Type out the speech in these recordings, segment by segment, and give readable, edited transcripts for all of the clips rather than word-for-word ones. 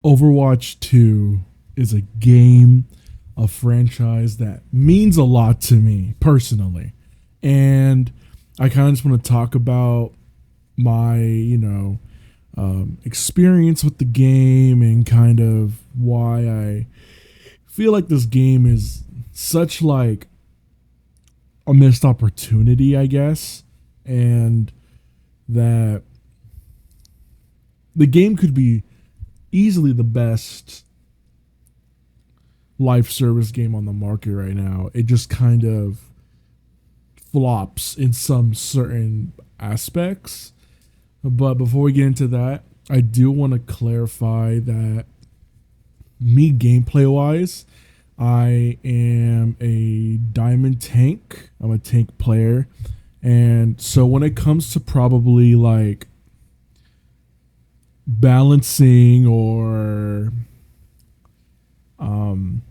Overwatch 2 is a game, a franchise that means a lot to me personally. And I kind of just want to talk about my, experience with the game and kind of why I feel like this game is such like a missed opportunity, I guess. And that the game could be easily the best life service game on the market right now. It just kind of flops in some certain aspects. But before we get into that, I do want to clarify that me gameplay wise, I am a diamond tank. I'm a tank player. And so when it comes to probably like balancing or um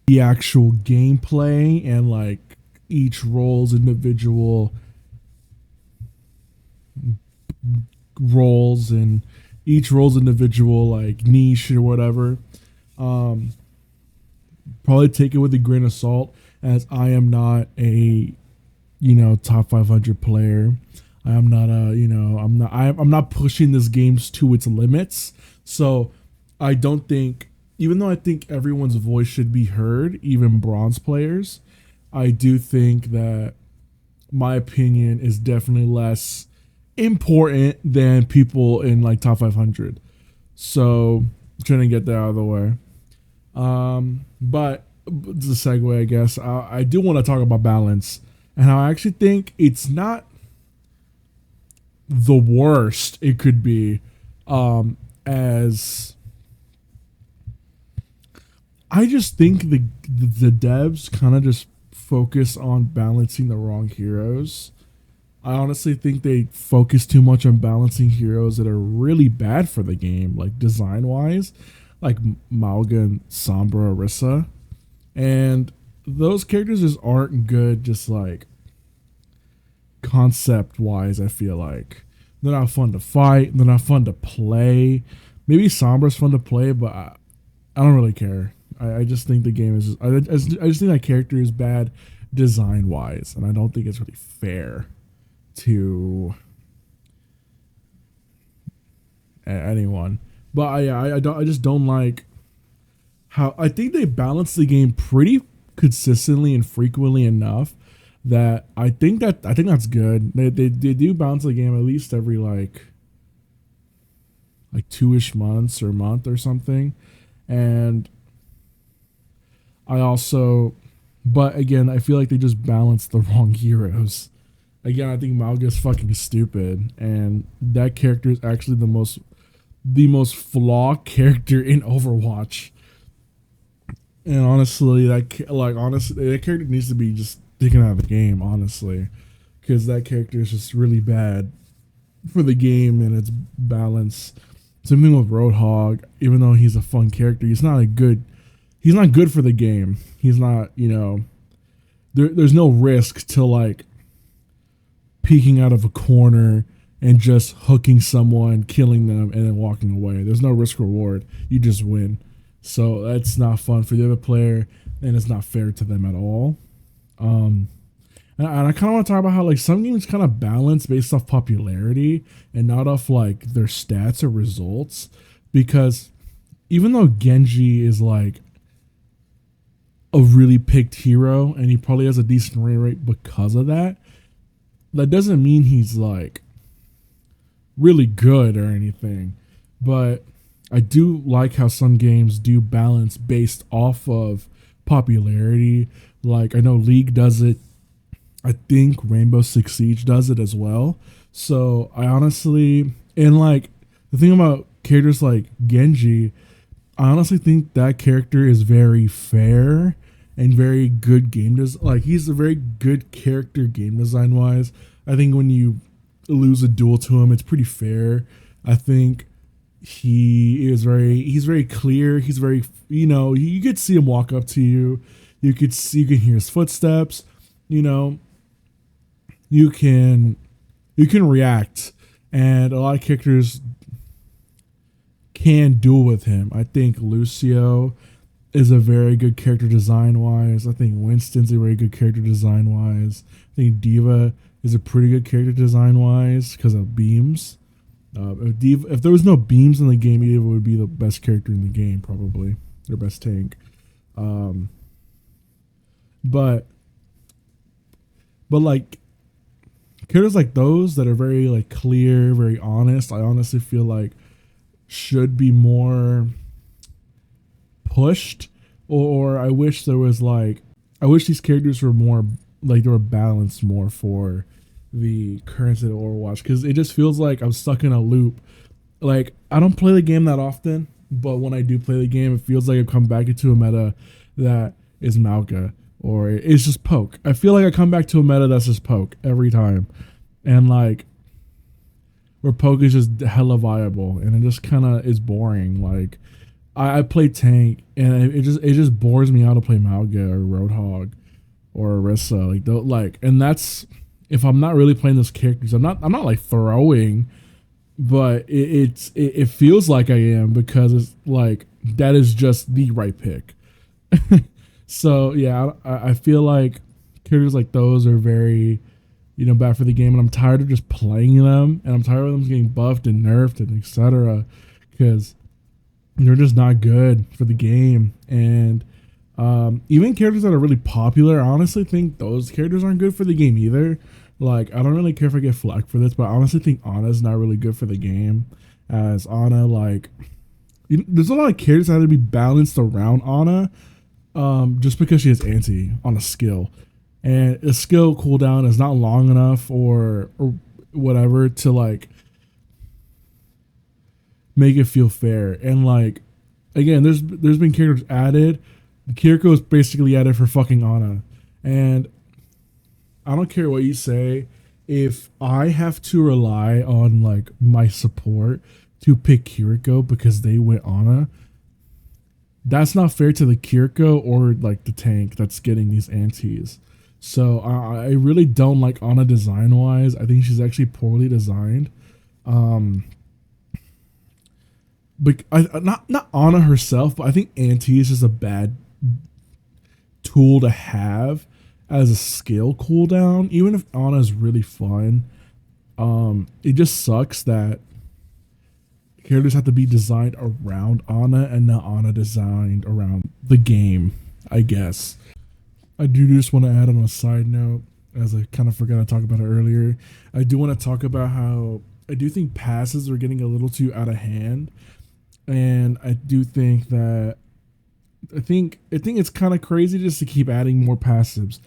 the actual gameplay and like each role's individual roles and each role's individual like niche or whatever, um probably take it with a grain of salt, as I am not a top 500 player. I am not a I'm not pushing this games to its limits. So I don't think, even though I think everyone's voice should be heard, even bronze players, I do think that my opinion is definitely less important than people in like top 500. So trying to get that out of the way. But the segue, I guess, I do want to talk about balance and how I actually think it's not the worst it could be. As I just think the devs kind of just focus on balancing the wrong heroes. I honestly think they focus too much on balancing heroes that are really bad for the game, like design wise, like Malga and Sombra Orisa. And those characters just aren't good, just like concept wise. I feel like they're not fun to fight, they're not fun to play. Maybe Sombra's fun to play, but I don't really care. I just think the game is I just think that character is bad design wise, and I don't think it's really fair to anyone. But I just don't like how I think they balance the game pretty consistently and frequently enough that I think that's good. They do balance the game at least every like 2-ish months or month or something. And I also, but again, I feel like they just balance the wrong heroes. Again, I think Malga's fucking stupid, and that character is actually the most flawed character in Overwatch. And honestly, honestly, that character needs to be just taken out of the game, honestly, because that character is just really bad for the game and its balance. Same thing with Roadhog. Even though he's a fun character, he's not good for the game. He's not, there's no risk to like peeking out of a corner and just hooking someone, killing them, and then walking away. There's no risk reward. You just win. So that's not fun for the other player, and it's not fair to them at all. Um, and I kind of want to talk about how like some games kind of balance based off popularity and not off like their stats or results. Because even though Genji is like a really picked hero and he probably has a decent win rate because of that, that doesn't mean he's like really good or anything. But I do like how some games do balance based off of popularity. Like I know League does it. I think Rainbow Six Siege does it as well. So I honestly, and like the thing about characters like Genji, I honestly think that character is very fair and very good game design. Like he's a very good character game design wise. I think when you lose a duel to him, it's pretty fair. I think he's very clear. He's very, you could see him walk up to you. You can hear his footsteps. You know, you can react, and a lot of characters can duel with him. I think Lucio is a very good character design wise. I think Winston's a very good character design wise. I think Diva is a pretty good character design wise because of beams. If there was no beams in the game, Diva would be the best character in the game, probably their best tank. But like characters like those that are very like clear, very honest, I honestly feel like should be more pushed, or I wish there was like, I wish these characters were more like they were balanced more for the current state of Overwatch, because it just feels like I'm stuck in a loop. Like I don't play the game that often, but when I do play the game, it feels like I've come back into a meta that is Malka or it's just poke. I feel like I come back to a meta that's just poke every time, and like where poke is just hella viable and it just kind of is boring. Like I play tank and it just bores me out to play Malga or Roadhog or Orisa. And that's if I'm not really playing those characters. I'm not like throwing, but it feels like I am, because it's like that is just the right pick. So yeah, I feel like characters like those are very, bad for the game, and I'm tired of just playing them, and I'm tired of them getting buffed and nerfed and etc. because they're just not good for the game. And even characters that are really popular, I honestly think those characters aren't good for the game either. Like I don't really care if I get flack for this, but I honestly think Ana's not really good for the game, as Ana, like there's a lot of characters that have to be balanced around Ana, just because she has anti on a skill, and a skill cooldown is not long enough or whatever to like make it feel fair. And like again, there's been characters added. Kiriko is basically added for fucking Ana, and I don't care what you say. If I have to rely on like my support to pick Kiriko because they went Ana, that's not fair to the Kiriko or like the tank that's getting these antis. So I really don't like Ana design wise. I think she's actually poorly designed. But not Ana herself, but I think anti is just a bad tool to have as a skill cooldown. Even if Ana is really fun, it just sucks that characters have to be designed around Ana and not Ana designed around the game, I guess. I do just want to add on a side note, as I kind of forgot to talk about it earlier. I do want to talk about how I do think passes are getting a little too out of hand, and I do think that I think it's kind of crazy just to keep adding more passives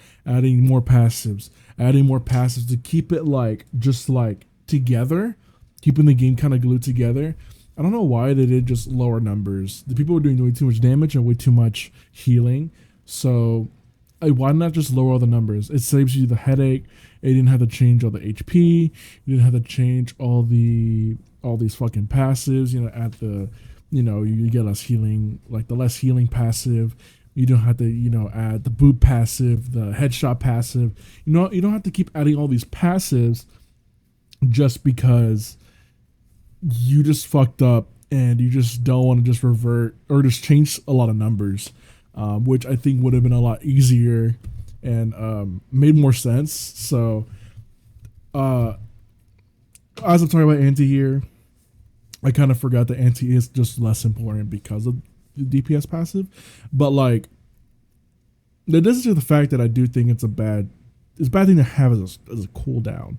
to keep it like just like together, keeping the game kind of glued together. I don't know why they did just lower numbers. The people were doing way too much damage and way too much healing. So why not just lower all the numbers? It saves you the headache. It didn't have to change all the HP. You didn't have to change all these fucking passives. At the you get less healing, like the less healing passive. You don't have to add the boot passive, the headshot passive. You don't have to keep adding all these passives just because you just fucked up and you just don't want to just revert or just change a lot of numbers, which I think would have been a lot easier and made more sense. So as I'm talking about anti here, I kind of forgot that anti is just less important because of the DPS passive. But like, this is just the fact that I do think it's a bad thing to have as a cooldown.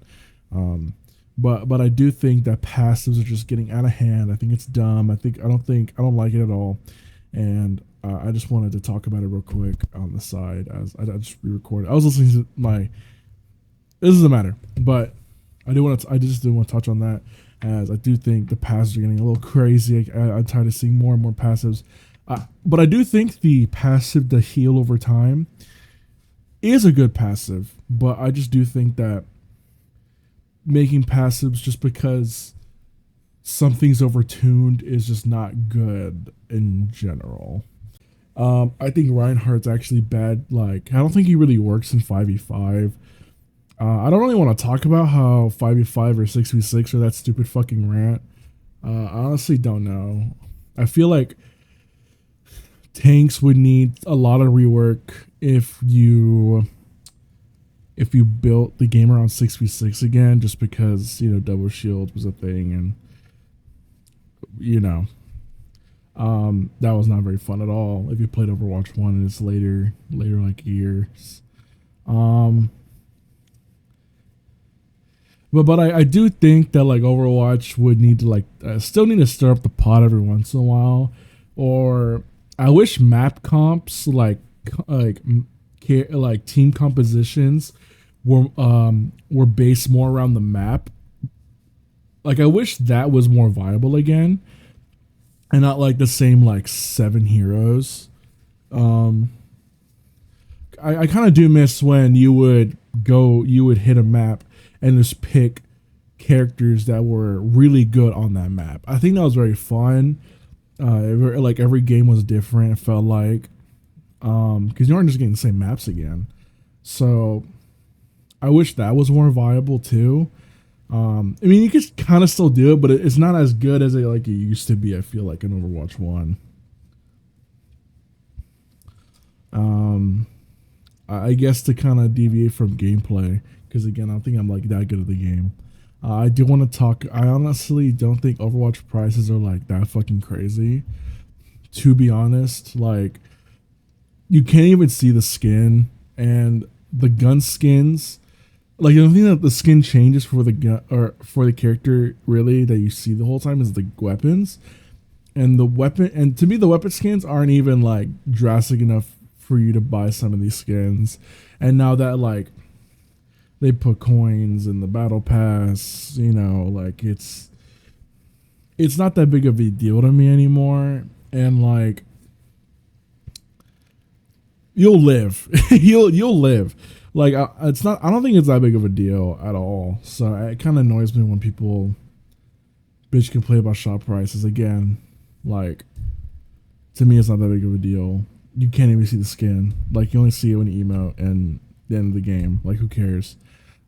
But I do think that passives are just getting out of hand. I think it's dumb. I don't like it at all. And I just wanted to talk about it real quick on the side as I just re-recorded. I was listening to this doesn't matter, but I just do want to touch on that, as I do think the passives are getting a little crazy. I'm tired of seeing more and more passives. But I do think the passive to heal over time is a good passive, but I just do think that making passives just because something's overtuned is just not good in general. I think Reinhardt's actually bad. Like, I don't think he really works in 5v5. I don't really want to talk about how 5v5 or 6v6 or that stupid fucking rant. I honestly don't know. I feel like tanks would need a lot of rework if you built the game around 6v6 again, just because, you know, double shield was a thing, and you know, that was not very fun at all if you played Overwatch 1 and it's later like years. But I do think that like Overwatch would need to like still need to stir up the pot every once in a while, or I wish map comps like team compositions were based more around the map. Like I wish that was more viable again, and not like the same like 7 heroes. I kind of do miss when you would hit a map and just pick characters that were really good on that map. I think that was very fun. Like every game was different. It felt like, because you aren't just getting the same maps again. So I wish that was more viable too. I mean, you could kind of still do it, but it's not as good as it used to be. I feel like in Overwatch 1. I guess to kind of deviate from gameplay, because again, I don't think I'm like that good at the game. I do want to talk. I honestly don't think Overwatch prices are like that fucking crazy. To be honest, like you can't even see the skin, and the gun skins. Like the only thing that the skin changes for the gun or for the character really that you see the whole time is the weapons, and the weapon. And to me, the weapon skins aren't even like drastic enough for you to buy some of these skins. And now that like they put coins in the battle pass, you know, like it's not that big of a deal to me anymore. And like you'll live, you'll live. Like it's not. I don't think it's that big of a deal at all. So it kind of annoys me when people bitch complain about shop prices. Again, like to me, it's not that big of a deal. You can't even see the skin. Like you only see it when you emote and the end of the game. Like who cares?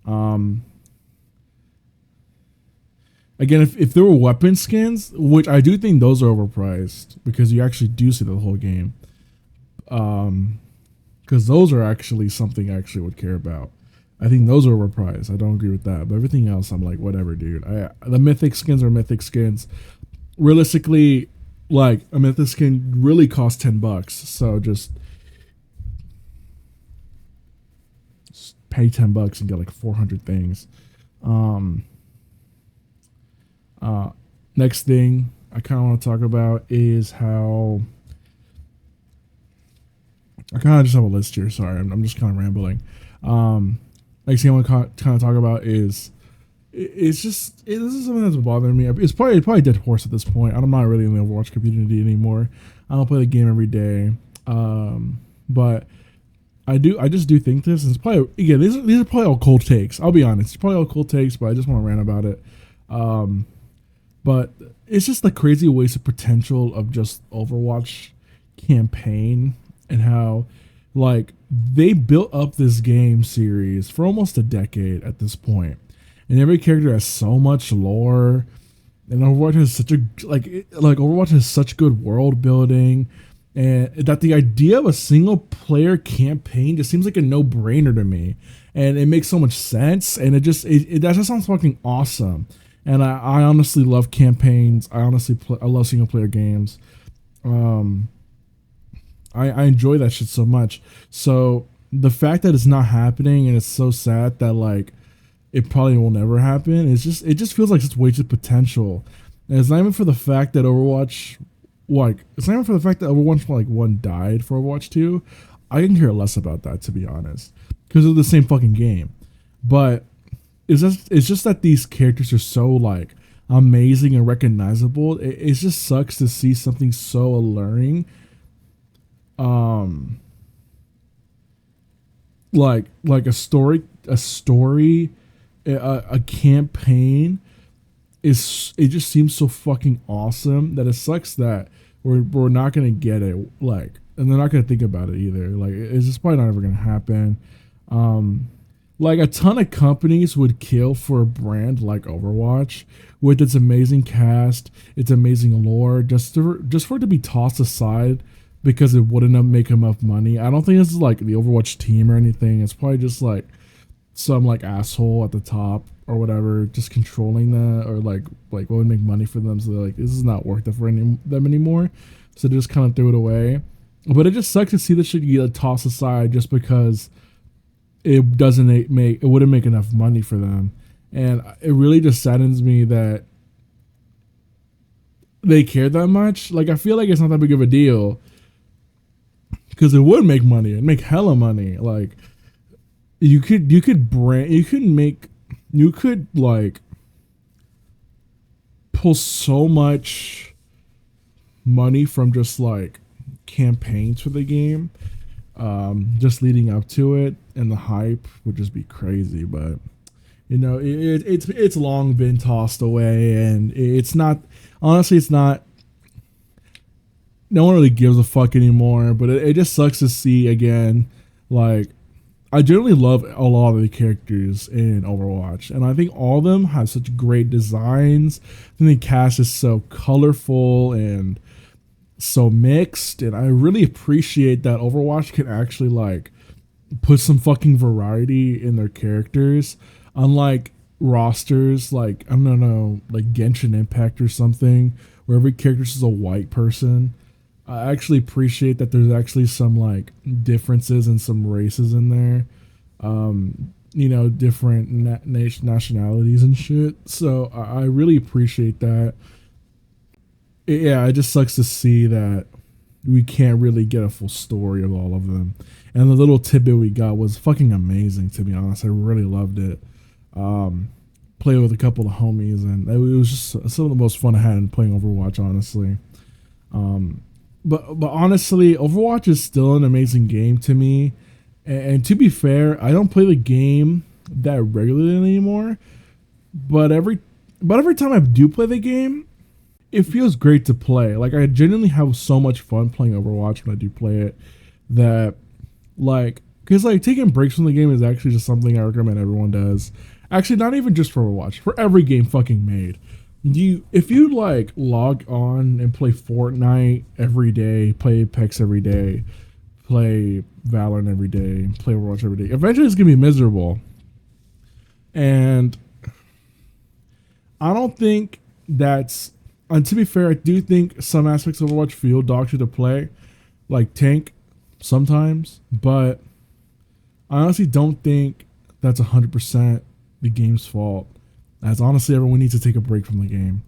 Again, if there were weapon skins, which I do think those are overpriced because you actually do see the whole game. Because those are actually something I actually would care about. I think those are overpriced. I don't agree with that. But everything else, I'm like, whatever, dude. The mythic skins are mythic skins. Realistically, like a mythic skin really costs $10. So just pay $10 and get like 400 things. Next thing I kind of want to talk about is how I kind of just have a list here. Sorry, I'm just kind of rambling. Next thing I want to kind of talk about is this is something that's bothering me. It's probably dead horse at this point. I'm not really in the Overwatch community anymore. I don't play the game every day. But I just do think this is probably, again, these are probably all cold takes. I'll be honest, it's probably all cold takes, but I just want to rant about it. But it's just the crazy wasted potential of just Overwatch campaign, and how like they built up this game series for almost a decade at this point, and every character has so much lore, and Overwatch has such a Overwatch has such good world building, and that the idea of a single player campaign just seems like a no-brainer to me, and it makes so much sense, and that just sounds fucking awesome. And I honestly love campaigns. I love single player games. I enjoy that shit so much. So the fact that it's not happening, and it's so sad that like it probably will never happen, it just feels like it's wasted potential. And it's not even for the fact that Overwatch 1 died for Overwatch 2. I can care less about that, to be honest, because of the same fucking game. But it's just that these characters are so like amazing and recognizable. It just sucks to see something so alluring, like a story, a campaign it just seems so fucking awesome that it sucks that we're not gonna get it, like, and they're not gonna think about it either. Like it's just probably not ever gonna happen. like a ton of companies would kill for a brand like Overwatch with its amazing cast, its amazing lore, just for it to be tossed aside because it wouldn't make enough money. I don't think this is like the Overwatch team or anything. It's probably just like some like asshole at the top or whatever, just controlling that, or like what would make money for them. So they're like, this is not worth it for them anymore. So they just kind of threw it away. But it just sucks to see this shit get tossed aside just because it wouldn't make enough money for them, and it really just saddens me that they care that much. Like I feel like it's not that big of a deal because it would make money and make hella money. Like you could like pull so much money from just like campaigns for the game, just leading up to it, and the hype would just be crazy. But you know, it's long been tossed away, and it's not, honestly, it's not. No one really gives a fuck anymore. But it just sucks to see again. Like I generally love a lot of the characters in Overwatch, and I think all of them have such great designs. I think the cast is so colorful and so mixed, and I really appreciate that Overwatch can actually like put some fucking variety in their characters, unlike rosters like, I don't know, like Genshin Impact or something, where every character is a white person. I actually appreciate that there's actually some like differences and some races in there, you know, different nationalities and shit. So I really appreciate that. Yeah, it just sucks to see that we can't really get a full story of all of them. And the little tidbit we got was fucking amazing, to be honest. I really loved it. Played with a couple of homies, and it was just some of the most fun I had in playing Overwatch, honestly. But honestly, Overwatch is still an amazing game to me. And to be fair, I don't play the game that regularly anymore. But every time I do play the game, it feels great to play. Like I genuinely have so much fun playing Overwatch when I do play it, that like, because like taking breaks from the game is actually just something I recommend everyone does. Actually, not even just for Overwatch, for every game fucking made. If you like log on and play Fortnite every day, play Apex every day, play Valorant every day, play Overwatch every day, eventually it's gonna be miserable. And I don't think that's, and to be fair, I do think some aspects of Overwatch feel dog shit to play, like tank sometimes, but I honestly don't think that's 100% the game's fault. As honestly, everyone needs to take a break from the game,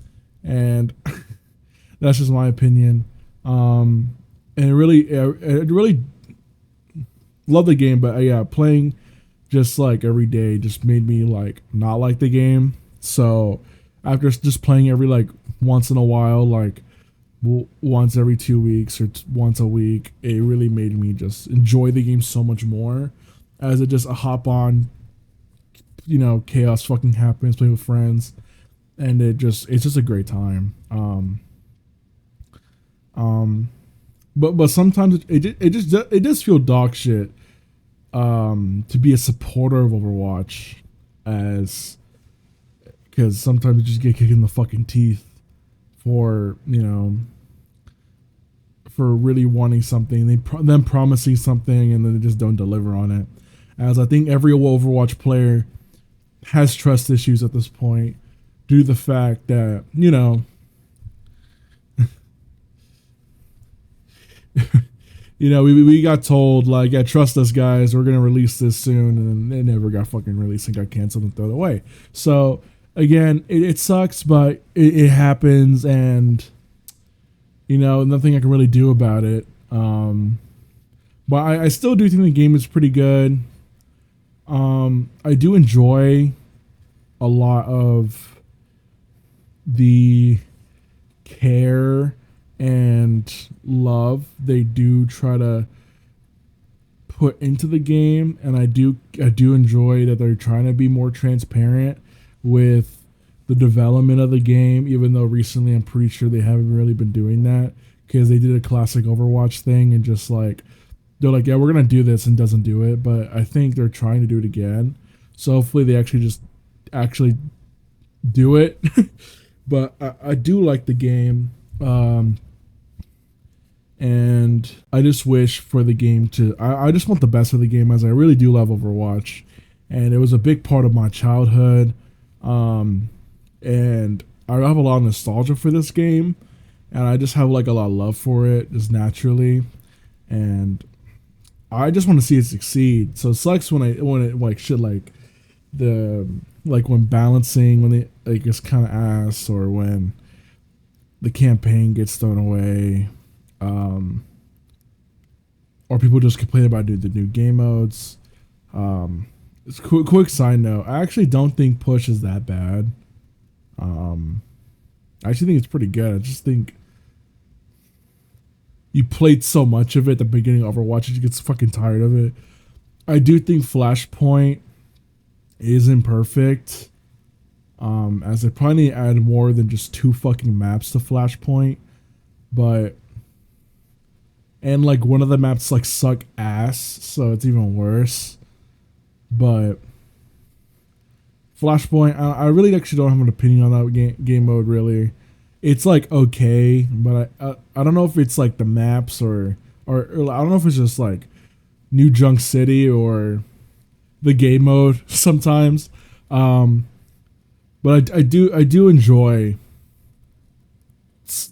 and that's just my opinion. And it really love the game, but yeah, playing just like every day just made me like not like the game. So after just playing every like once in a while, like once every 2 weeks or once a week, it really made me just enjoy the game so much more, as it just a hop on, you know, chaos fucking happens, playing with friends, and it's just a great time. But sometimes it does feel dog shit, to be a supporter of Overwatch, as because sometimes you just get kicked in the fucking teeth for, you know, for really wanting something, them promising something, and then they just don't deliver on it. As I think every Overwatch player has trust issues at this point, due to the fact that, you know, you know, we got told like, yeah, trust us guys, we're gonna release this soon, and then it never got fucking released and got canceled and thrown away. So again, it sucks, but it happens, and you know, nothing I can really do about it. But I still do think the game is pretty good. I do enjoy a lot of the care and love they do try to put into the game, and I do enjoy that they're trying to be more transparent with the development of the game, even though recently I'm pretty sure they haven't really been doing that, because they did a classic Overwatch thing and just like, they're like, yeah, we're gonna do this, and doesn't do it. But I think they're trying to do it again. So hopefully they actually do it. But I do like the game. And I just wish for the game to. I just want the best for the game, as I really do love Overwatch, and it was a big part of my childhood. And I have a lot of nostalgia for this game, and I just have like a lot of love for it just naturally, and I just want to see it succeed. So it sucks when it like shit like the like when balancing when it like it's kind of ass, or when the campaign gets thrown away, or people just complain about the new game modes. It's quick side note. I actually don't think push is that bad. I actually think it's pretty good. I just think you played so much of it at the beginning of Overwatch, you get fucking tired of it. I do think Flashpoint isn't perfect. As they probably need to add more than just 2 fucking maps to Flashpoint. But and like one of the maps like suck ass, so it's even worse. But Flashpoint, I really actually don't have an opinion on that game mode. Really, it's like okay, but I don't know if it's like the maps or I don't know if it's just like New Junk City or the game mode sometimes. But I do enjoy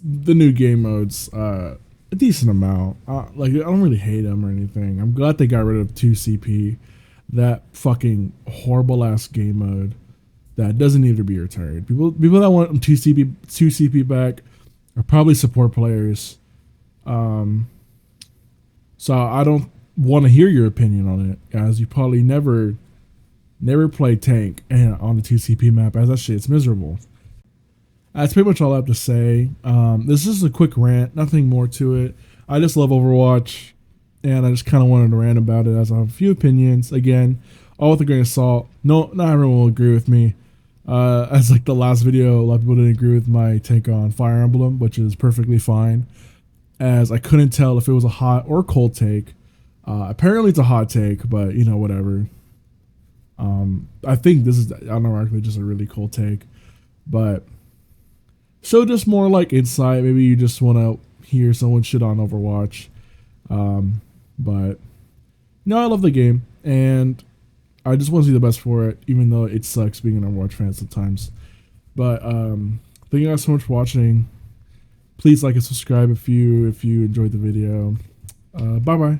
the new game modes a decent amount. Like I don't really hate them or anything. I'm glad they got rid of 2CP, that fucking horrible ass game mode that doesn't need to be retired. People that want 2CP back are probably support players. So I don't want to hear your opinion on it, guys. You probably never play tank and on the 2CP map, as that shit's miserable. That's pretty much all I have to say. This is a quick rant, nothing more to it. I just love Overwatch, and I just kind of wanted to rant about it, as I have a few opinions. Again, all with a grain of salt. No, not everyone will agree with me. As like the last video, a lot of people didn't agree with my take on Fire Emblem, which is perfectly fine, as I couldn't tell if it was a hot or cold take. Apparently it's a hot take, but you know, whatever. I think this is unironically just a really cool take, but so just more like insight. Maybe you just want to hear someone shit on Overwatch. But no, I love the game, and I just want to see the best for it, even though it sucks being an Overwatch fan sometimes. But thank you guys so much for watching. Please like and subscribe if you enjoyed the video. Bye bye.